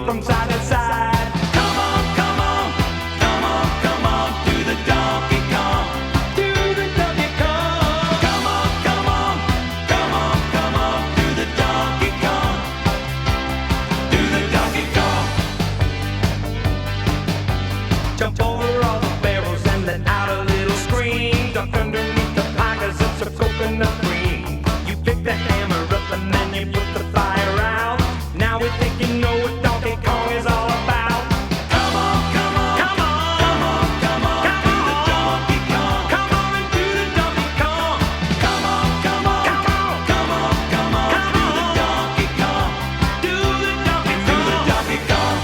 from side to side. Come on, come on, come on, come on, do the Donkey Kong, do the Donkey Kong. Come on, come on, come on, come on, do the Donkey Kong, do the Donkey Kong. Jump over all the barrels and let out a little scream. Duck underneath the pie 'cause it's a coconut cream. You pick the hammer up and then you put the fire out. Now we think you know what Donkey Kong is all about. Come on, come on, come on, come on, come on, do the Donkey Kong. Come on and do the Donkey Kong. Come on, come on, come on, come on, come on, do the Donkey Kong. Do the Donkey Kong. Do the Donkey Kong.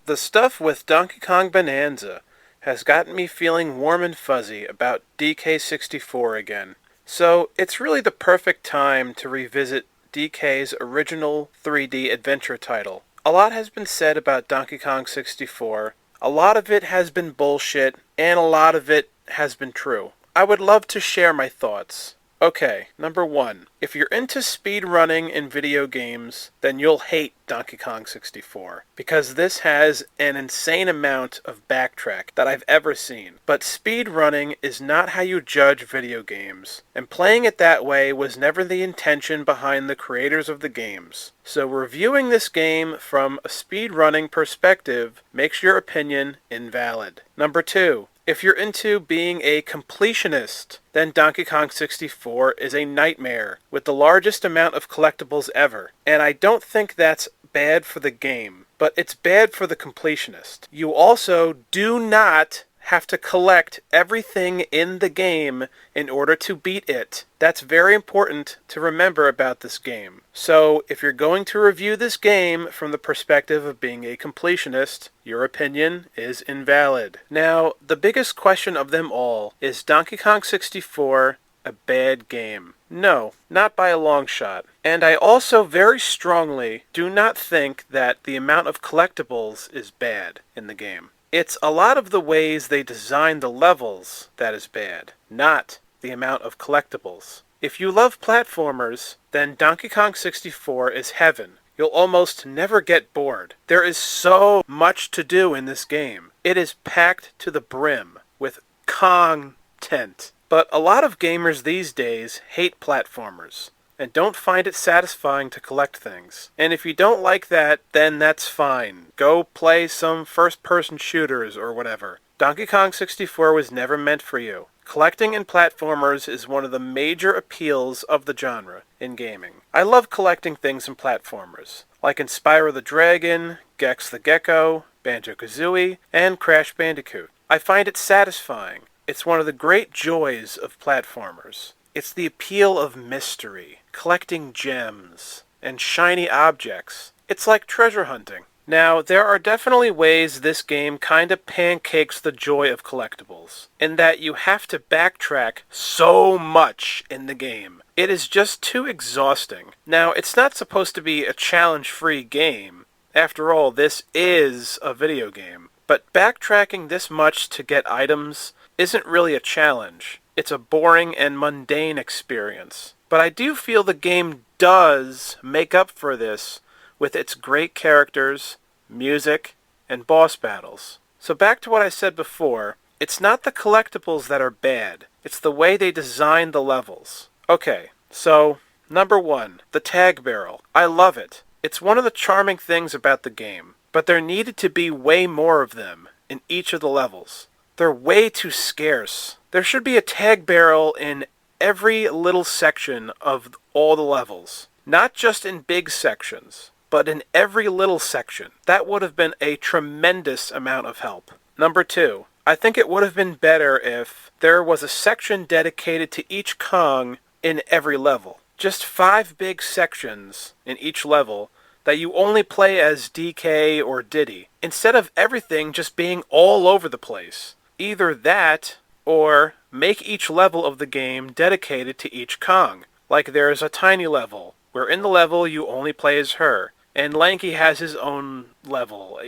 The stuff with Donkey Kong Bonanza has gotten me feeling warm and fuzzy about DK64 again. So it's really the perfect time to revisit DK's original 3D adventure title. A lot has been said about Donkey Kong 64. A lot of it has been bullshit, and a lot of it has been true. I would love to share my thoughts. Okay, number one, if you're into speed running in video games, then you'll hate Donkey Kong 64, because this has an insane amount of backtrack that I've ever seen. But speed running is not how you judge video games, and playing it that way was never the intention behind the creators of the games. So reviewing this game from a speed running perspective makes your opinion invalid. Number two, if you're into being a completionist, then Donkey Kong 64 is a nightmare with the largest amount of collectibles ever. And I don't think that's bad for the game, but it's bad for the completionist. You also do not have to collect everything in the game in order to beat it. That's very important to remember about this game. So if you're going to review this game from the perspective of being a completionist, your opinion is invalid. Now, the biggest question of them all, is Donkey Kong 64 a bad game? No, not by a long shot. And I also very strongly do not think that the amount of collectibles is bad in the game. It's a lot of the ways they design the levels that is bad, not the amount of collectibles. If you love platformers, then Donkey Kong 64 is heaven. You'll almost never get bored. There is so much to do in this game. It is packed to the brim with content. But a lot of gamers these days hate platformers and don't find it satisfying to collect things. And if you don't like that, then that's fine. Go play some first-person shooters or whatever. Donkey Kong 64 was never meant for you. Collecting in platformers is one of the major appeals of the genre in gaming. I love collecting things in platformers, like in Spyro the Dragon, Gex the Gecko, Banjo-Kazooie, and Crash Bandicoot. I find it satisfying. It's one of the great joys of platformers. It's the appeal of mystery, collecting gems, and shiny objects. It's like treasure hunting. Now, there are definitely ways this game kinda pancakes the joy of collectibles, in that you have to backtrack so much in the game. It is just too exhausting. Now, it's not supposed to be a challenge-free game. After all, this is a video game. But backtracking this much to get items isn't really a challenge. It's a boring and mundane experience. But I do feel the game does make up for this with its great characters, music, and boss battles. So back to what I said before, it's not the collectibles that are bad, it's the way they design the levels. Okay, so number one, the tag barrel. I love it. It's one of the charming things about the game, but there needed to be way more of them in each of the levels. They're way too scarce. There should be a tag barrel in every little section of all the levels. Not just in big sections, but in every little section. That would have been a tremendous amount of help. Number two, I think it would have been better if there was a section dedicated to each Kong in every level. Just 5 big sections in each level that you only play as DK or Diddy, instead of everything just being all over the place. Either that, or make each level of the game dedicated to each Kong. Like there's a tiny level, where in the level you only play as her, and Lanky has his own level,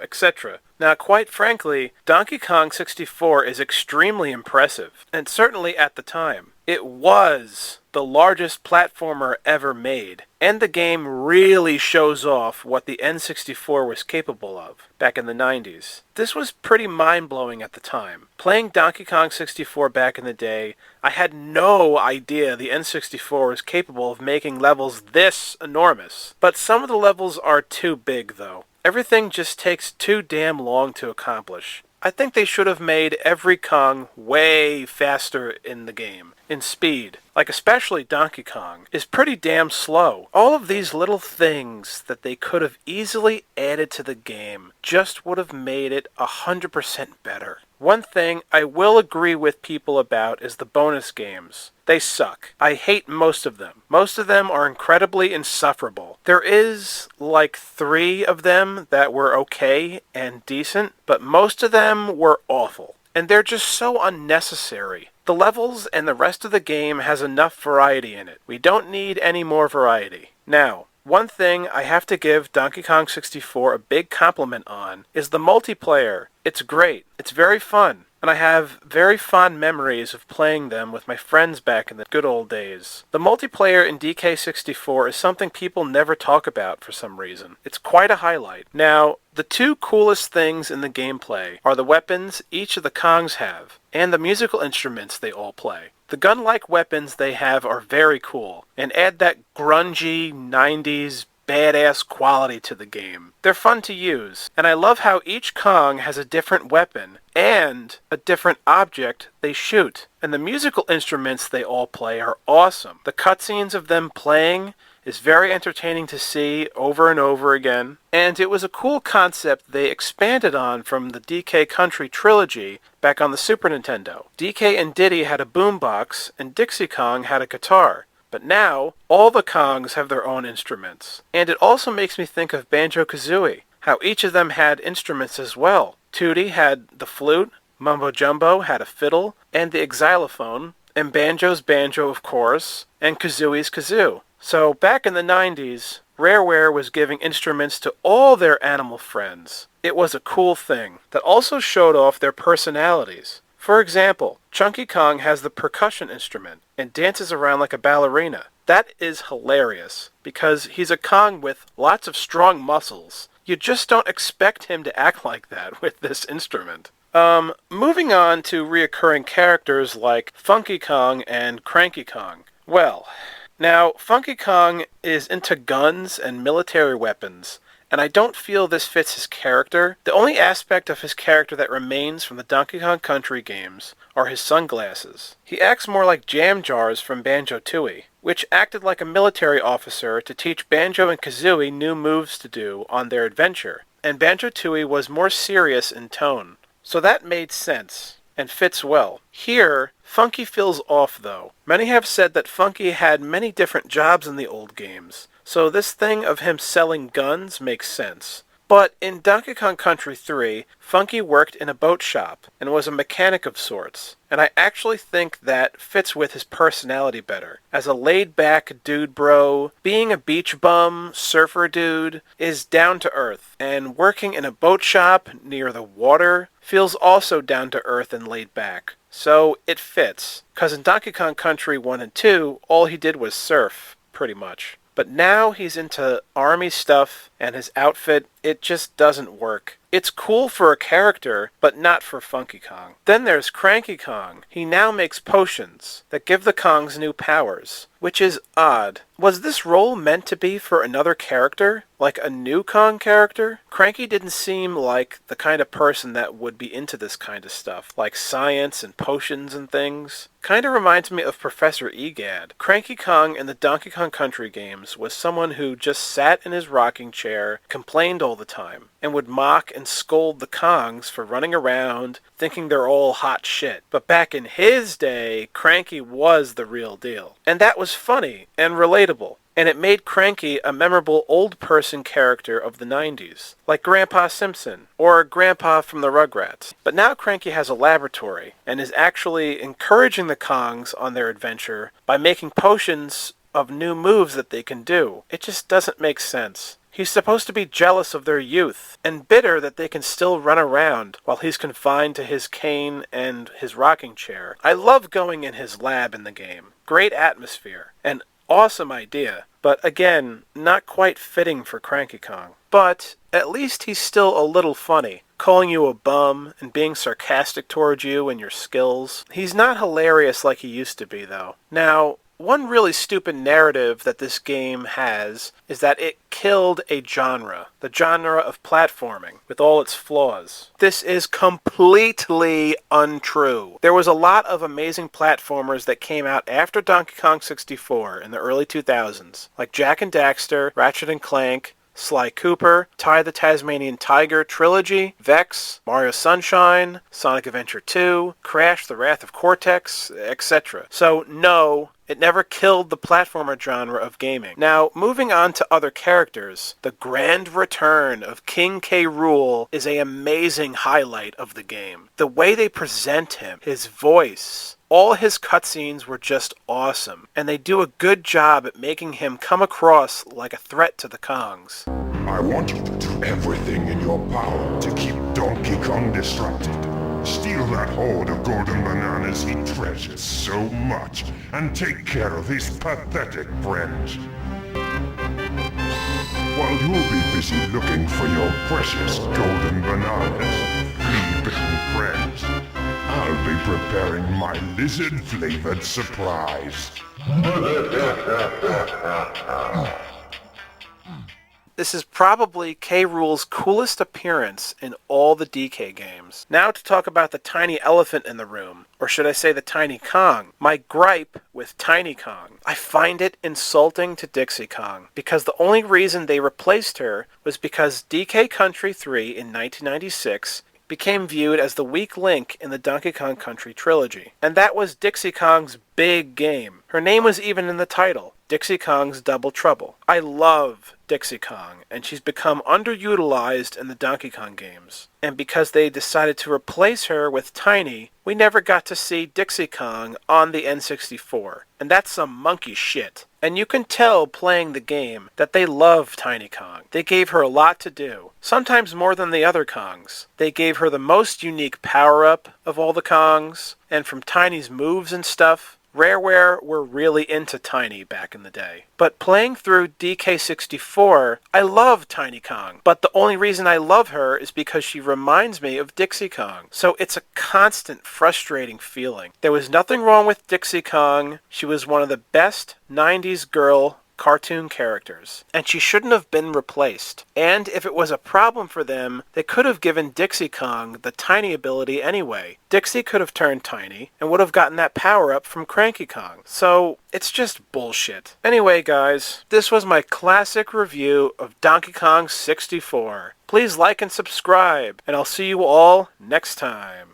etc. Now, quite frankly, Donkey Kong 64 is extremely impressive, and certainly at the time, it was the the largest platformer ever made, and the game really shows off what the N64 was capable of back in the 90s. This was pretty mind-blowing at the time. Playing Donkey Kong 64 back in the day, I had no idea the N64 was capable of making levels this enormous. But some of the levels are too big, though. Everything just takes too damn long to accomplish. I think they should have made every Kong way faster in the game, in speed. Like especially Donkey Kong is pretty damn slow. All of these little things that they could have easily added to the game just would have made it 100% better. One thing I will agree with people about is the bonus games. They suck. I hate most of them. Most of them are incredibly insufferable. There is like 3 of them that were okay and decent, but most of them were awful. And they're just so unnecessary. The levels and the rest of the game has enough variety in it. We don't need any more variety. Now, one thing I have to give Donkey Kong 64 a big compliment on is the multiplayer. It's great. It's very fun. And I have very fond memories of playing them with my friends back in the good old days. The multiplayer in DK64 is something people never talk about for some reason. It's quite a highlight. Now, the 2 coolest things in the gameplay are the weapons each of the Kongs have, and the musical instruments they all play. The gun-like weapons they have are very cool, and add that grungy 90s badass quality to the game. They're fun to use, and I love how each Kong has a different weapon and a different object they shoot. And the musical instruments they all play are awesome. The cutscenes of them playing is very entertaining to see over and over again, and it was a cool concept they expanded on from the DK Country trilogy back on the Super Nintendo. DK and Diddy had a boombox, and Dixie Kong had a guitar. But now, all the Kongs have their own instruments. And it also makes me think of Banjo-Kazooie, how each of them had instruments as well. Tootie had the flute, Mumbo Jumbo had a fiddle, and the xylophone, and Banjo's banjo, of course, and Kazooie's kazoo. So back in the 90s, Rareware was giving instruments to all their animal friends. It was a cool thing that also showed off their personalities. For example, Chunky Kong has the percussion instrument and dances around like a ballerina. That is hilarious, because he's a Kong with lots of strong muscles. You just don't expect him to act like that with this instrument. Moving on to reoccurring characters like Funky Kong and Cranky Kong. Well, now, Funky Kong is into guns and military weapons, and I don't feel this fits his character. The only aspect of his character that remains from the Donkey Kong Country games are his sunglasses. He acts more like jam jars from Banjo-Tooie, which acted like a military officer to teach Banjo and Kazooie new moves to do on their adventure, and Banjo-Tooie was more serious in tone. So that made sense, and fits well. Here, Funky feels off though. Many have said that Funky had many different jobs in the old games, so this thing of him selling guns makes sense. But in Donkey Kong Country 3, Funky worked in a boat shop and was a mechanic of sorts, and I actually think that fits with his personality better. As a laid-back dude bro, being a beach bum, surfer dude, is down to earth, and working in a boat shop near the water feels also down to earth and laid back. So it fits, because in Donkey Kong Country 1 and 2, all he did was surf, pretty much. But now he's into army stuff, and his outfit, it just doesn't work. It's cool for a character, but not for Funky Kong. Then there's Cranky Kong. He now makes potions that give the Kongs new powers, which is odd. Was this role meant to be for another character? Like a new Kong character? Cranky didn't seem like the kind of person that would be into this kind of stuff, like science and potions and things. Kinda reminds me of Professor Egad. Cranky Kong in the Donkey Kong Country games was someone who just sat in his rocking chair, complained all the time, and would mock and scold the Kongs for running around, thinking they're all hot shit. But back in his day, Cranky was the real deal. And that was funny and relatable. And it made Cranky a memorable old person character of the 90s, like Grandpa Simpson, or Grandpa from the Rugrats. But now Cranky has a laboratory, and is actually encouraging the Kongs on their adventure by making potions of new moves that they can do. It just doesn't make sense. He's supposed to be jealous of their youth, and bitter that they can still run around while he's confined to his cane and his rocking chair. I love going in his lab in the game. Great atmosphere. An awesome idea. But again, not quite fitting for Cranky Kong. But at least he's still a little funny, calling you a bum and being sarcastic towards you and your skills. He's not hilarious like he used to be, though. Now, one really stupid narrative that this game has is that it killed a genre, the genre of platforming, with all its flaws. This is completely untrue. There was a lot of amazing platformers that came out after Donkey Kong 64 in the early 2000s, like Jak and Daxter, Ratchet and Clank, Sly Cooper, Ty the Tasmanian Tiger Trilogy, Vex, Mario Sunshine, Sonic Adventure 2, Crash the Wrath of Cortex, etc. So no, it never killed the platformer genre of gaming. Now, moving on to other characters, the grand return of King K. Rool is an amazing highlight of the game. The way they present him, his voice, all his cutscenes were just awesome, and they do a good job at making him come across like a threat to the Kongs. I want you to do everything in your power to keep Donkey Kong distracted. Steal that hoard of golden bananas he treasures so much, and take care of his pathetic friends. While you'll be busy looking for your precious golden bananas, flea-bitten friends, I'll be preparing my lizard-flavored surprise. This is probably K. Rool's coolest appearance in all the DK games. Now to talk about the tiny elephant in the room, or should I say the Tiny Kong. My gripe with Tiny Kong. I find it insulting to Dixie Kong, because the only reason they replaced her was because DK Country 3 in 1996 became viewed as the weak link in the Donkey Kong Country trilogy. And that was Dixie Kong's big game. Her name was even in the title, Dixie Kong's Double Trouble. I love Dixie Kong, and she's become underutilized in the Donkey Kong games. And because they decided to replace her with Tiny, we never got to see Dixie Kong on the N64. And that's some monkey shit. And you can tell playing the game that they love Tiny Kong. They gave her a lot to do, sometimes more than the other Kongs. They gave her the most unique power-up of all the Kongs, and from Tiny's moves and stuff, Rareware were really into Tiny back in the day. But playing through DK64, I love Tiny Kong. But the only reason I love her is because she reminds me of Dixie Kong. So it's a constant frustrating feeling. There was nothing wrong with Dixie Kong. She was one of the best 90s girl cartoon characters, and she shouldn't have been replaced. And if it was a problem for them, they could have given Dixie Kong the tiny ability anyway. Dixie could have turned tiny and would have gotten that power up from Cranky Kong. So it's just bullshit. Anyway guys, this was my classic review of Donkey Kong 64. Please like and subscribe, and I'll see you all next time.